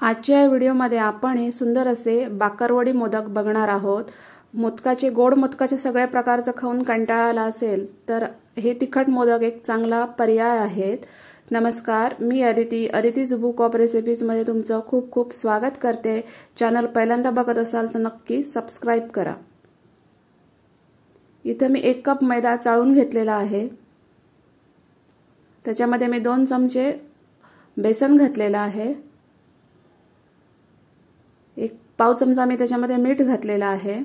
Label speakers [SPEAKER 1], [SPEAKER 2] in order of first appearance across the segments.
[SPEAKER 1] आजच्या व्हिडिओमध्ये आपण हे सुंदर असे बाकरवडी मोदक बघणार आहोत। गोड मोदकाचे सगळ्या प्रकारचे खाऊन कंटाळा आला असेल तर हे तिखट मोदक एक चांगला पर्याय आहेत। नमस्कार, मी अदितीज बुक ऑफ रेसिपीज मध्ये तुमचं खूप खूप स्वागत करते। चॅनल पहिल्यांदा बघत असाल तर नक्की सबस्क्राइब करा। इथे मी 1 कप मैदा चाळून घेतलेला आहे। त्याच्यामध्ये मी 2 चमचे बेसन घातलेला आहे। 1 पाव चमचा मी त्याच्यामध्ये मीठ घातलेला आहे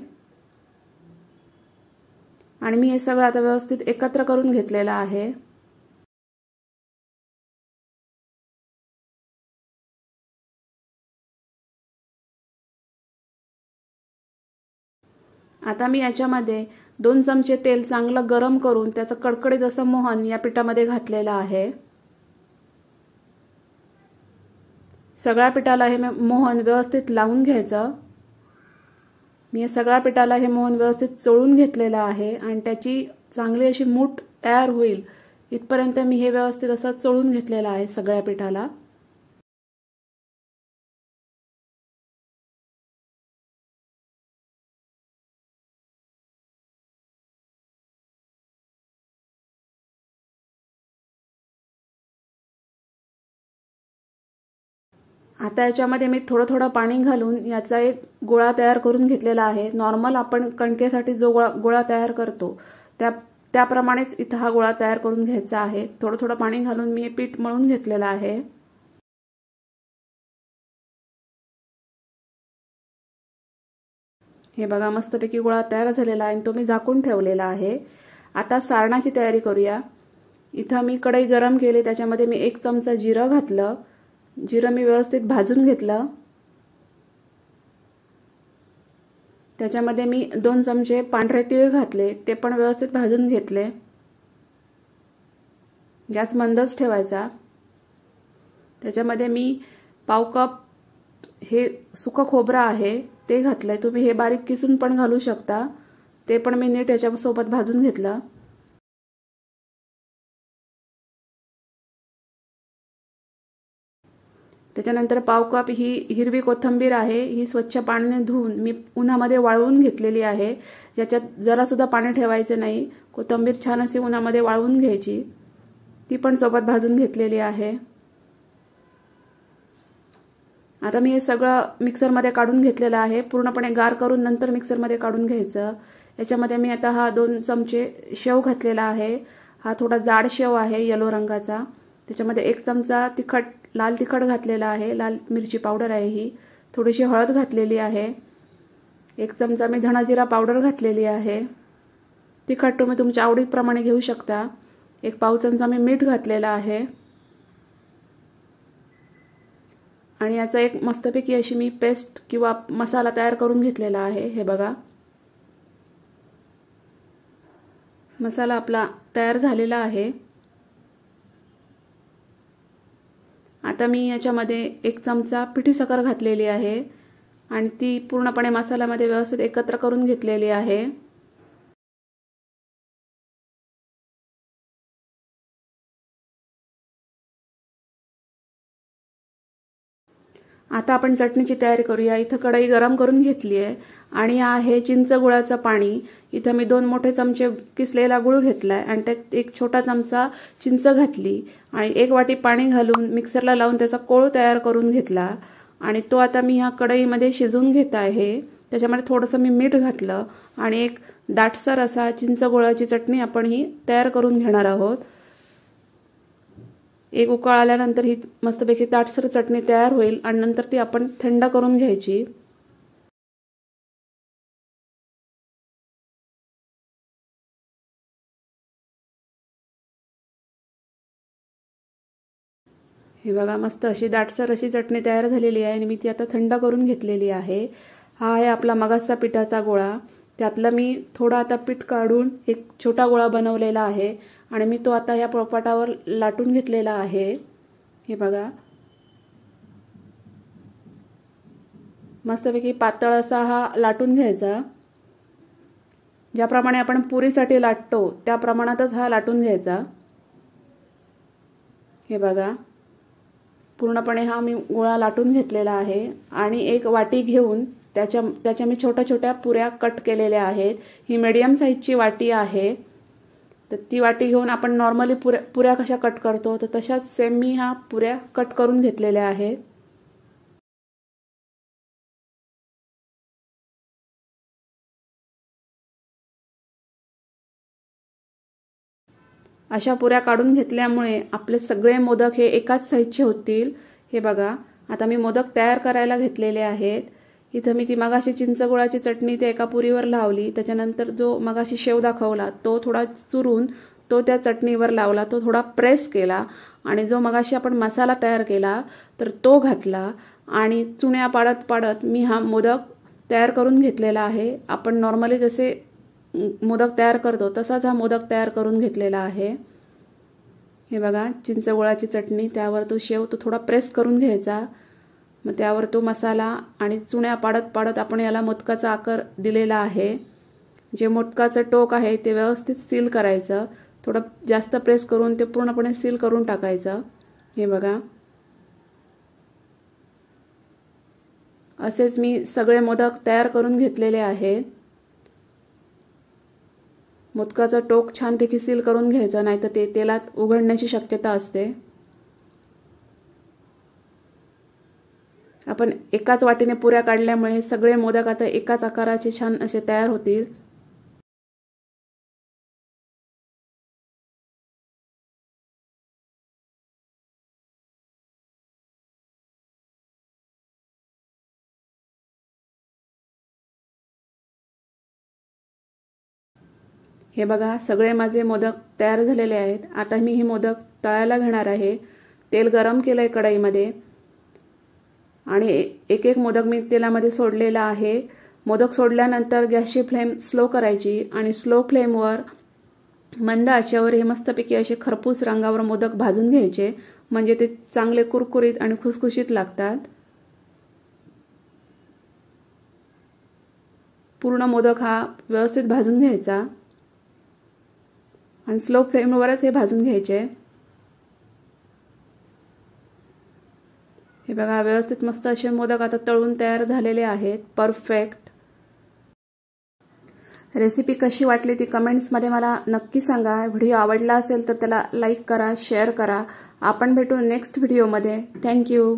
[SPEAKER 1] आणि मी हे सगळं आता व्यवस्थित एकत्र करून घेतलेला आहे। आता मी याच्यामध्ये 2 चमचे तेल चांगलं गरम करून त्याचं कडकडीत असं मोहन या पिठामध्ये घातलेलं आहे। सगळ्या पिठाला हे मोहन व्यवस्थित लावून घ्यायचं। मी या सगळ्या पिठाला हे मोहन व्यवस्थित चोळून घेतलेलं आहे आणि त्याची चांगली अशी मूठ तयार होईल इथपर्यंत मी हे व्यवस्थित असं चोळून घेतलेलं आहे सगळ्या पिठाला। आता याच्यामध्ये मी थोडं पाणी घालून याचा एक गोळा तयार करून घेतलेला आहे। नॉर्मल आपण कणकेसाठी जो गोळा तयार करतो त्याप्रमाणेच इथे हा गोळा तयार करून घ्यायचा आहे। थोडं पाणी घालून मी हे पीठ मळून घेतलेलं आहे। हे बघा मस्तपैकी गोळा तयार झालेला आहे आणि तो मी झाकून ठेवलेला आहे। आता सारणाची तयारी करूया। इथं मी कढई गरम केली, त्याच्यामध्ये मी 1 चमचा जिरं घातलं। जिरं मी व्यवस्थित भाजून घेतलं। त्याच्यामध्ये मी 2 चमचे पांढरे तीळ घातले, ते पण व्यवस्थित भाजून घेतले। गॅस मंदच ठेवायचा। त्याच्यामध्ये मी पाव कप हे सुकं खोबरं आहे ते घातलंय। तुम्ही हे बारीक किसून पण घालू शकता, ते पण मी नीट याच्यासोबत भाजून घेतलं। त्याच्यानंतर पाव कप ही हिरवी कोथिंबीर आहे, ही स्वच्छ पाण्याने धुवून मी उन्हामध्ये वाळवून घेतलेली आहे। याच्यात जरा सुद्धा पाणी ठेवायचे नाही। कोथिंबीर छान अशी उन्हामध्ये वाळवून घ्यायची, ती पण सोबत भाजून घेतलेली आहे। आता मी हे सगळं मिक्सरमध्ये काढून घेतलेलं आहे। पूर्णपणे गार करून नंतर मिक्सरमध्ये काढून घ्यायचं। याच्यामध्ये मी आता हा 2 चमचे शेव घातलेला आहे। हा थोडा जाड शेव आहे येलो रंगाचा। त्याच्यामध्ये 1 चमचा लाल तिखट घातलेला आहे, लाल मिरची पावडर आहे ही। थोडीशी हळद घातलेली आहे। 1 चमचा मी धना जिरा पावडर घातलेली आहे। तिखट तुम्ही तुमच्या आवडीप्रमाणे घेऊ शकता। 1 पाव चमचा मी मीठ घातलेला आहे आणि याचा एक मस्तपैकी अशी मी पेस्ट किंवा मसाला तयार करून घेतलेला आहे। हे बघा मसाला आपला तयार झालेला आहे। आता मी याच्यामध्ये 1 चमचा पिठी साखर घातलेली आहे आणि ती पूर्णपणे मसाल्यामध्ये व्यवस्थित एकत्र करून घेतलेली आहे। आता आपण चटणीची तयारी करूया। इथं कढई गरम करून घेतली आहे आणि आहे चिंच गुळाचं पाणी। इथं मी 2 मोठे चमचे किसलेला गुळ घेतलाय आणि त्यात 1 छोटा चमचा चिंच घातली आणि 1 वाटी पाणी घालून मिक्सरला लावून त्याचा कोळ तयार करून घेतला आणि तो आता मी ह्या कढईमध्ये शिजवून घेत आहे। त्याच्यामध्ये थोडंसं मी मीठ घातलं आणि एक दाटसर असा चिंच गुळाची चटणी आपण ही तयार करून घेणार आहोत। एक उकळ आल्यानंतर ही मस्तपैकी दाटसर चटणी तयार होईल आणि नंतर ती आपण थंड करून घ्यायची। हे बघा मस्त अशी दाटसर अशी चटणी तयार झालेली आहे आणि मी ती आता थंड करून घेतलेली आहे। हा आहे आपला मगाचा पिठाचा गोळा। त्यातलं मी थोडा आता पीठ काढून एक छोटा गोळा बनवलेला आहे आणि मी तो आता या पोळपाटावर लाटून घेतलेला आहे। हे बघा मस्तपैकी पातळ असा हा लाटून घ्यायचा। ज्याप्रमाणे आपण पुरीसाठी लाटतो त्या प्रमाणातच हा लाटून घ्यायचा। हे बघा पूर्णपणे हा मी गोळा लाटून घेतलेला आहे आणि एक वाटी घेऊन त्याच्या मी छोट्या छोट्या पुऱ्या कट केलेल्या आहेत। ही मीडियम साईजची वाटी आहे। तर ती वाटी घेऊन आपण नॉर्मली पुऱ्या कशा कट करतो तर तशाच सेम मी हा पुऱ्या कट करून घेतलेल्या आहेत। अशा पुऱ्या काढून घेतल्यामुळे आपले सगळे मोदक हे एकाच साईजचे होतील। हे बघा, आता मी मोदक तयार करायला घेतलेले आहेत। इथं मी ती मगाशी चिंचगुळाची चटणी त्या एका पुरीवर लावली, त्याच्यानंतर जो मगाशी शेव दाखवला तो थोडा चुरून तो त्या चटणीवर लावला, तो थोडा प्रेस केला आणि जो मगाशी आपण मसाला तयार केला तर तो घातला आणि चुण्या पाडत पाडत मी हा मोदक तयार करून घेतलेला आहे। आपण नॉर्मली जसे मोदक तयार करतो तसाच हा मोदक तयार करून घेतलेला आहे। हे बघा, चिंचगुळाची चटणी, त्यावर तो शेव तो थोडा प्रेस करून घ्यायचा, मग त्यावर तो मसाला आणि चुण्या पाडत पाडत आपण याला मोदकाचा आकार दिलेला आहे। जे मोदकाचं टोक आहे ते व्यवस्थित सील करायचं, थोडं जास्त प्रेस करून ते पूर्णपणे सील करून टाकायचं। हे बघा, असेच मी सगळे मोदक तयार करून घेतलेले आहेत। मोदकाचं टोक छानपैकी सील करून घ्यायचं, नाहीतर ते तेलात उघडण्याची शक्यता असते। आपण एकाच वाटीने पुऱ्या काढल्यामुळे सगळे मोदक आता एकाच आकाराचे छान असे तयार होतील। हे बघा, सगळे माझे मोदक तयार झालेले आहेत। आता मी हे मोदक तळायला घेणार आहे। तेल गरम केलंय कढईमध्ये आणि एक एक मोदक मी तेलामध्ये सोडलेला आहे। मोदक सोडल्यानंतर गॅसची फ्लेम स्लो करायची आणि स्लो फ्लेमवर मंद आचेवर हे मस्तपैकी असे खरपूस रंगावर मोदक भाजून घ्यायचे, म्हणजे ते चांगले कुरकुरीत आणि खुसखुशीत लागतात। पूर्ण मोदक हा व्यवस्थित भाजून घ्यायचा आणि स्लो फ्लेमवरच हे भाजून घ्यायचे। हे बघा, व्यवस्थित मस्त असे मोदक आता तळून तयार झालेले आहेत, परफेक्ट। रेसिपी कशी वाटली ती कमेंट्समध्ये मला नक्की सांगा। व्हिडिओ आवडला असेल तर त्याला लाईक करा, शेअर करा। आपण भेटू नेक्स्ट व्हिडिओमध्ये। थँक्यू।